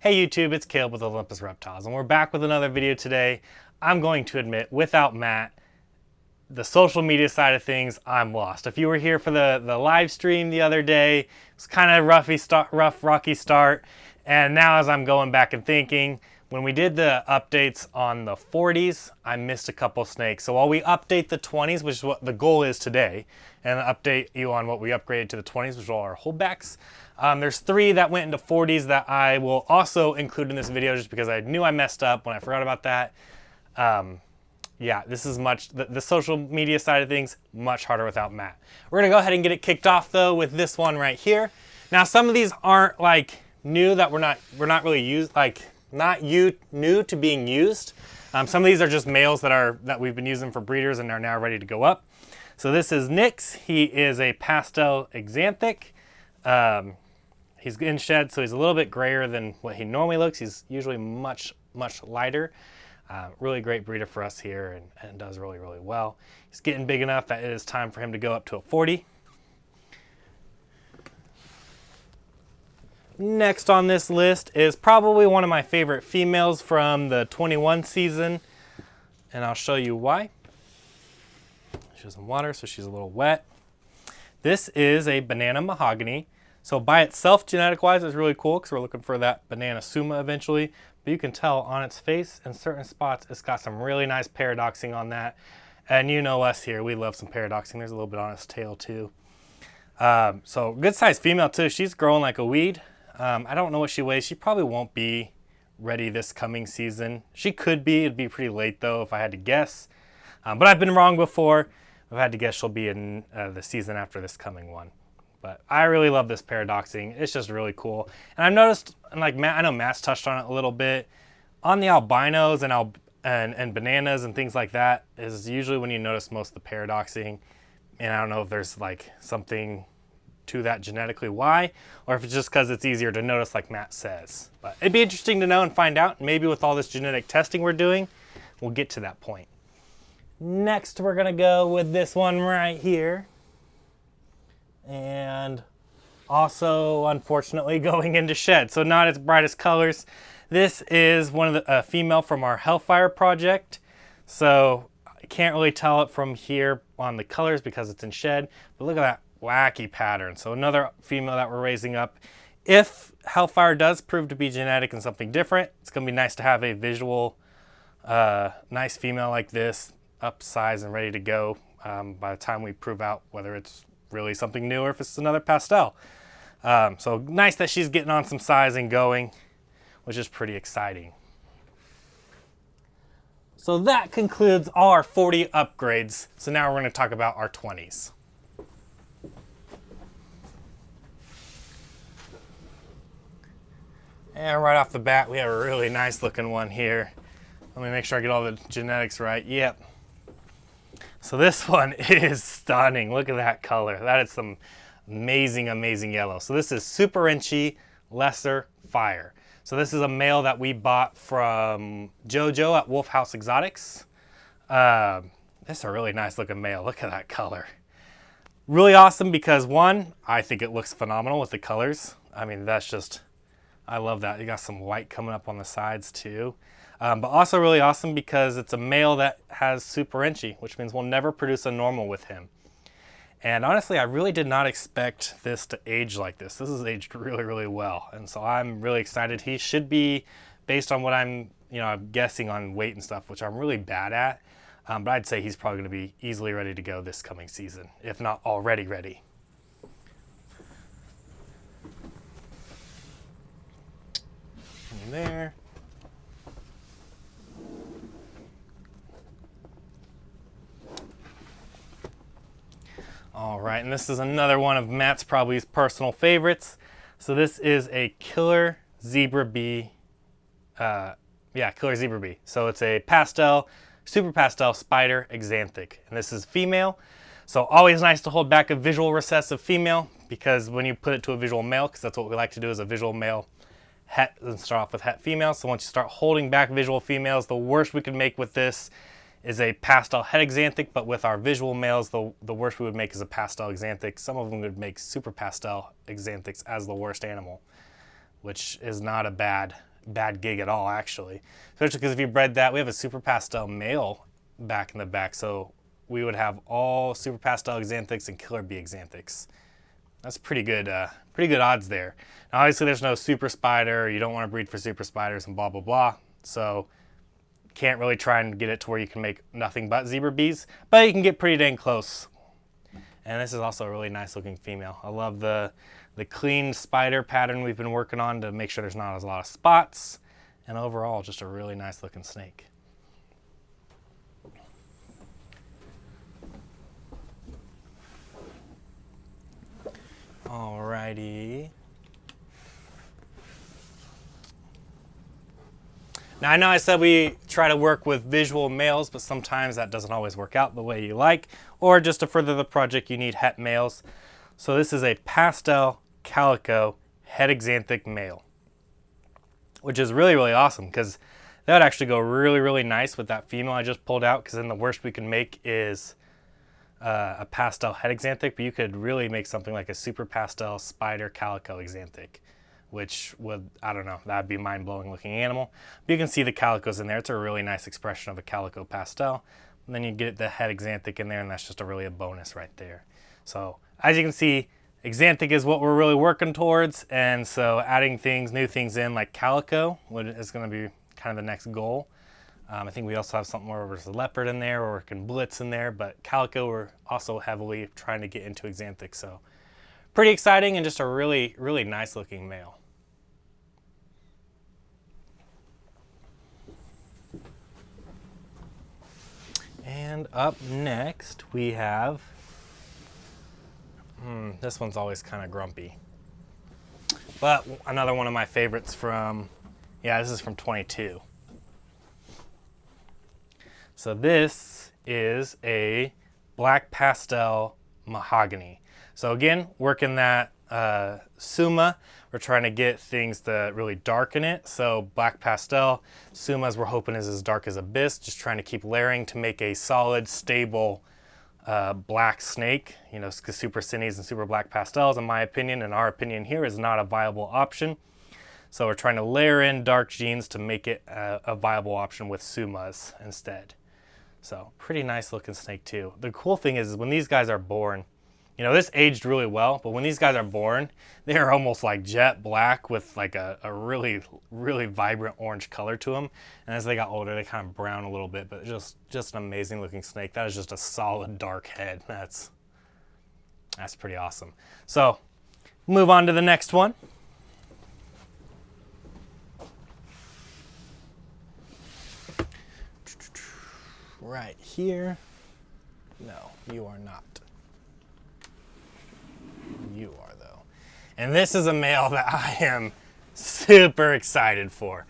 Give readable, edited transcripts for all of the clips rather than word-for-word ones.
Hey YouTube, it's Caleb with Olympus Reptiles, and we're back with another video today. I'm going to admit, without Matt, the social media side of things, I'm lost. If you were here for the live stream the other day, it was kind of rocky start, and now as I'm going back and thinking, when we did the updates on the 40s, I missed a couple snakes. So while we update the 20s, which is what the goal is today, and update you on what we upgraded to the 20s, which are all our holdbacks, there's 3 that went into 40s that I will also include in this video just because I knew I messed up when I forgot about that. Yeah, this is the social media side of things, much harder without Matt. We're gonna go ahead and get it kicked off though with this one right here. Now some of these aren't like new, that we're not really used, like new to being used. Some of these are just males that we've been using for breeders and are now ready to go up. So this is Nix. He is a pastel axanthic. He's in shed, so he's a little bit grayer than what he normally looks. He's usually much lighter. Really great breeder for us here and does really well. He's getting big enough that it is time for him to go up to a 40. Next on this list is probably one of my favorite females from the 21 season, and I'll show you why. She has some water, so she's a little wet. This is a banana mahogany. So by itself, genetic-wise, it's really cool because we're looking for that banana suma eventually. But you can tell on its face in certain spots, it's got some really nice paradoxing on that. And you know us here, we love some paradoxing. There's a little bit on its tail too. So good sized female too. She's growing like a weed. I don't know what she weighs. She probably won't be ready this coming season. She could be. It'd be pretty late though if I had to guess. But I've been wrong before. I've had to guess she'll be in the season after this coming one. But I really love this paradoxing. It's just really cool. And I've noticed, and like Matt, I know Matt's touched on it a little bit, on the albinos and bananas and things like that is usually when you notice most of the paradoxing. And I don't know if there's like something to that genetically why, or if it's just because it's easier to notice like Matt says. But it'd be interesting to know and find out. Maybe with all this genetic testing we're doing, we'll get to that point. Next, we're gonna go with this one right here. And also, unfortunately, going into shed. So not its brightest colors. This is one of the female from our Hellfire project. So I can't really tell it from here on the colors because it's in shed. But look at that wacky pattern. So another female that we're raising up. If Hellfire does prove to be genetic and something different, it's going to be nice to have a visual, nice female like this, upsized and ready to go by the time we prove out whether it's really something new or if it's another pastel. So nice that she's getting on some size and going, which is pretty exciting. So that concludes all our 40 upgrades. So now we're going to talk about our 20s. And right off the bat, we have a really nice looking one here. Let me make sure I get all the genetics right. Yep. So this one is stunning. Look at that color. That is some amazing yellow. So this is Super Inchy Lesser Fire. So this is a male that we bought from JoJo at Wolf House Exotics. This is a really nice looking male. Look at that color. Really awesome because one, I think it looks phenomenal with the colors. I mean, that's just, I love that. You got some white coming up on the sides too. But also really awesome because it's a male that has Super Inchy, which means we'll never produce a normal with him. And honestly, I really did not expect this to age like this. This is aged really well. And so I'm really excited. He should be, based on what I'm guessing on weight and stuff, which I'm really bad at. But I'd say he's probably going to be easily ready to go this coming season, if not already ready. And there. All right, and this is another one of Matt's probably his personal favorites. So this is a Killer Zebra Bee. Killer Zebra Bee. So it's a pastel, super pastel spider axanthic, and this is female. So always nice to hold back a visual recessive female because when you put it to a visual male, because that's what we like to do is a visual male het and start off with het females. So once you start holding back visual females, the worst we can make with this is a pastel het axanthic, but with our visual males, the worst we would make is a pastel axanthic. Some of them would make super pastel axanthics as the worst animal, which is not a bad bad gig at all, actually. Especially because if you bred that, we have a super pastel male back in the back, so we would have all super pastel xanthics and killer bee xanthics. That's pretty good odds there. Now, obviously, there's no super spider. You don't want to breed for super spiders and blah, blah, blah. So can't really try and get it to where you can make nothing but zebra bees, but you can get pretty dang close. And this is also a really nice looking female. I love the clean spider pattern we've been working on to make sure there's not a lot of spots. And overall, just a really nice looking snake. Alrighty. Now, I know I said we try to work with visual males, but sometimes that doesn't always work out the way you like, or just to further the project, you need het males. So this is a pastel calico het xanthic male, which is really, really awesome because that would actually go really, really nice with that female I just pulled out, because then the worst we can make is a pastel het xanthic, but you could really make something like a super pastel spider calico xanthic, which would, I don't know, that'd be a mind-blowing looking animal. But you can see the calicos in there. It's a really nice expression of a calico pastel. And then you get the het xanthic in there, and that's just really a bonus right there. So as you can see, xanthic is what we're really working towards, and so adding things, new things in like calico is going to be kind of the next goal. I think we also have something where there's a leopard in there, or we can blitz in there, but calico we're also heavily trying to get into xanthic. So pretty exciting and just a really, really nice looking male. And up next we have, this one's always kind of grumpy, but another one of my favorites from, this is from 22. So this is a black pastel mahogany. So again, working that suma, we're trying to get things to really darken it. So black pastel, sumas we're hoping is as dark as abyss, just trying to keep layering to make a solid, stable black snake. You know, because super cineas and super black pastels, in my opinion, and our opinion here, is not a viable option. So we're trying to layer in dark genes to make it a viable option with sumas instead. So pretty nice looking snake too. The cool thing is when these guys are born, you know, this aged really well, but when these guys are born, they are almost like jet black with like a really, really vibrant orange color to them. And as they got older, they kind of brown a little bit, but just an amazing looking snake. That is just a solid dark head. That's pretty awesome. So move on to the next one. Right here. No, you are not. You are, though. And this is a male that I am super excited for.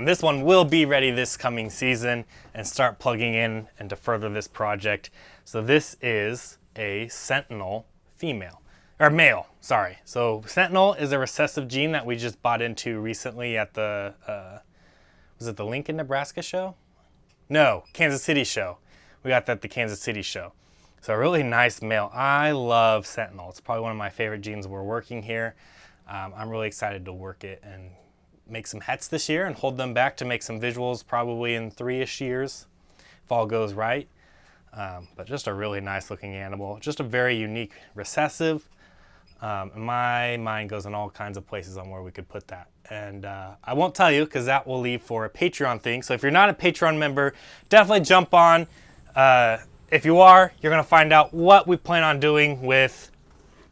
This one will be ready this coming season and start plugging in and to further this project. So this is a sentinel female, or male, sorry. So sentinel is a recessive gene that we just bought into recently at the, was it the Lincoln, Nebraska show? No, Kansas City show. We got that at the Kansas City show. So a really nice male. I love sentinel. It's probably one of my favorite genes we're working here. I'm really excited to work it and make some hets this year and hold them back to make some visuals probably in 3-ish years if all goes right. But just a really nice looking animal. Just a very unique recessive. My mind goes in all kinds of places on where we could put that. And I won't tell you because that will leave for a Patreon thing. So if you're not a Patreon member, definitely jump on. If you are, you're going to find out what we plan on doing with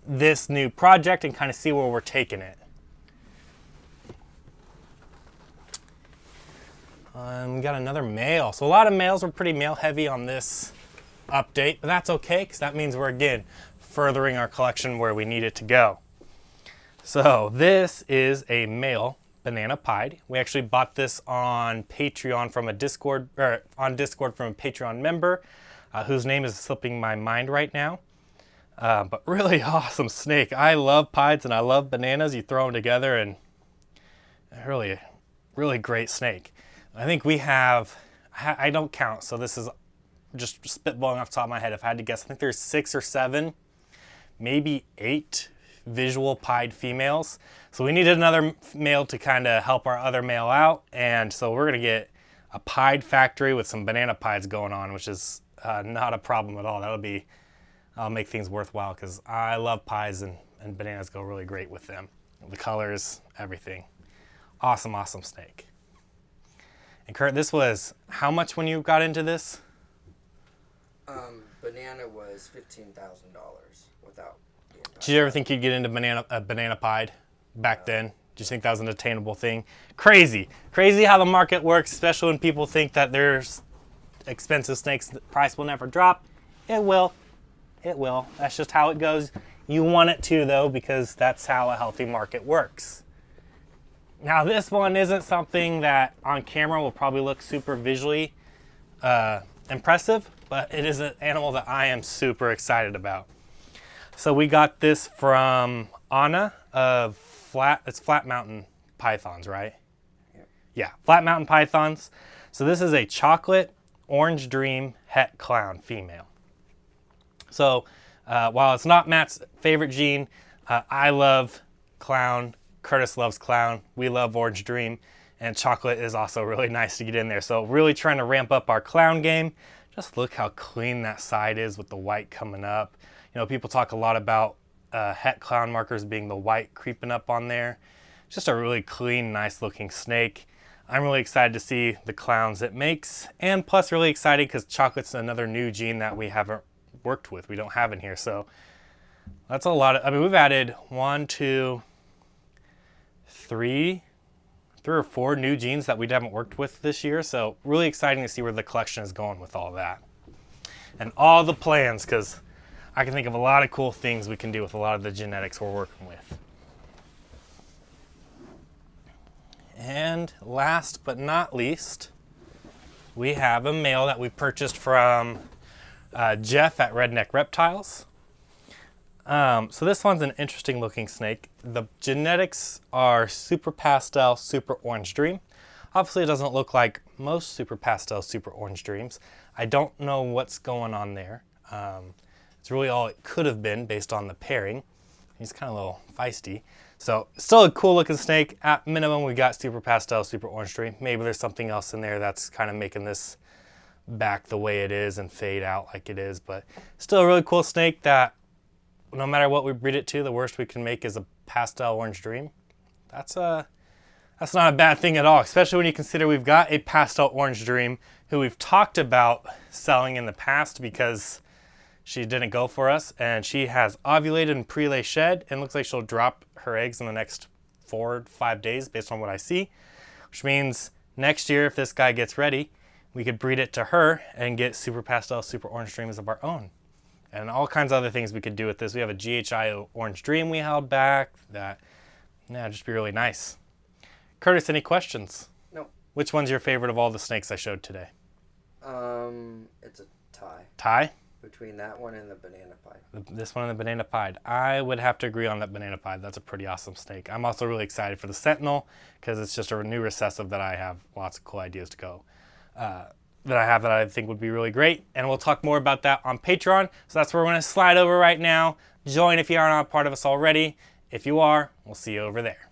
this new project and kind of see where we're taking it. We got another male. So a lot of males. We're pretty male heavy on this update, but that's okay because that means we're, again, furthering our collection where we need it to go. So this is a male banana pied. We actually bought this on Patreon from a Discord, or on Discord from a Patreon member, whose name is slipping my mind right now. But really awesome snake. I love pieds and I love bananas. You throw them together and really, really great snake. I think we have, I don't count, so this is just spitballing off the top of my head. If I had to guess, I think there's 6 or 7, maybe 8 visual pied females. So we needed another male to kind of help our other male out. And so we're going to get a pied factory with some banana pieds going on, which is not a problem at all. I'll make things worthwhile because I love pies and bananas go really great with them. The colors, everything. Awesome, awesome snake. And Kurt, this was how much when you got into this? Banana was $15,000 without. Did you ever think you'd get into banana pied back then? Did you think that was an attainable thing? Crazy how the market works, especially when people think that there's expensive snakes, the price will never drop. It will. That's just how it goes. You want it to, though, because that's how a healthy market works. Now, this one isn't something that on camera will probably look super visually impressive, but it is an animal that I am super excited about. So we got this from Anna of Flat Mountain Pythons, right? Yeah, Flat Mountain Pythons. So this is a chocolate orange dream het clown female. So while it's not Matt's favorite gene, I love clown. Curtis loves clown. We love orange dream. And chocolate is also really nice to get in there. So really trying to ramp up our clown game. Just look how clean that side is with the white coming up. You know, people talk a lot about het clown markers being the white creeping up on there. Just a really clean, nice looking snake. I'm really excited to see the clowns it makes. And plus really excited because chocolate's another new gene that we haven't worked with. We don't have in here. So that's a lot of, we've added 3 or 4 new genes that we haven't worked with this year. So really exciting to see where the collection is going with all that. And all the plans, because I can think of a lot of cool things we can do with a lot of the genetics we're working with. And last but not least, we have a male that we purchased from Jeff at Redneck Reptiles. So this one's an interesting looking snake. The genetics are super pastel, super orange dream. Obviously it doesn't look like most super pastel, super orange dreams. I don't know what's going on there. It's really all it could have been based on the pairing. He's kind of a little feisty. So still a cool looking snake. At minimum we got super pastel, super orange dream. Maybe there's something else in there that's kind of making this back the way it is and fade out like it is. But still a really cool snake that no matter what we breed it to, the worst we can make is a pastel orange dream. That's not a bad thing at all, especially when you consider we've got a pastel orange dream who we've talked about selling in the past because she didn't go for us, and she has ovulated and pre-lay shed and looks like she'll drop her eggs in the next 4 to 5 days based on what I see, which means next year if this guy gets ready, we could breed it to her and get super pastel, super orange dreams of our own. And all kinds of other things we could do with this. We have a GHI orange dream we held back that, just be really nice. Curtis, any questions? No. Which one's your favorite of all the snakes I showed today? It's a tie. Tie? Between that one and the banana pied. This one and the banana pied. I would have to agree on that banana pied. That's a pretty awesome snake. I'm also really excited for the Sentinel because it's just a new recessive that I have lots of cool ideas to go. That I think would be really great. And we'll talk more about that on Patreon. So that's where we're going to slide over right now. Join if you aren't a part of us already. If you are, we'll see you over there.